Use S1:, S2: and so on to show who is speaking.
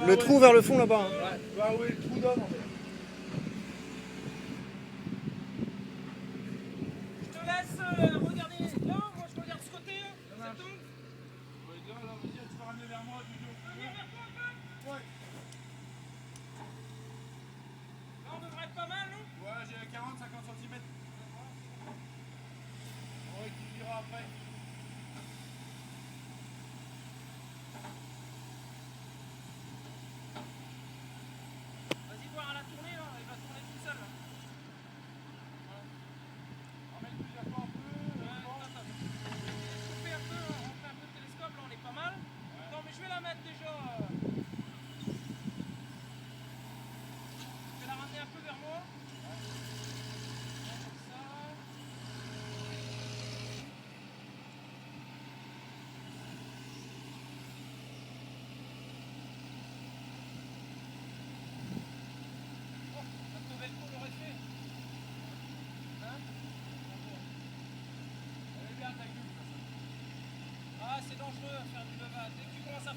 S1: Le trou vers le fond là-bas. Hein.
S2: Ouais, bah oui, le trou d'homme en fait.
S3: Je te laisse regarder là, moi je regarde ce côté. C'est tout.
S2: Ouais, là, vas-y, tu peux ramener vers moi, Doudou.
S3: Viens vers toi un peu.
S2: Ouais.
S3: Là on devrait être pas mal, non?
S2: Ouais, j'ai 40-50 cm. On récupérera après.
S3: Vas-y voir à la tournée là, il va tourner tout seul. Là.
S2: Ramène plusieurs fois un peu.
S3: On fait un peu le télescope, là on est pas mal. Ouais. Non mais je vais la mettre déjà. Je vais la ramener un peu vers moi. Ouais. Comme ça. Oh, un Tovelco l'aurait fait. Hein?
S2: Elle est bien ta gueule, ça.
S3: Ah c'est dangereux à faire du levage. Dès que tu commences à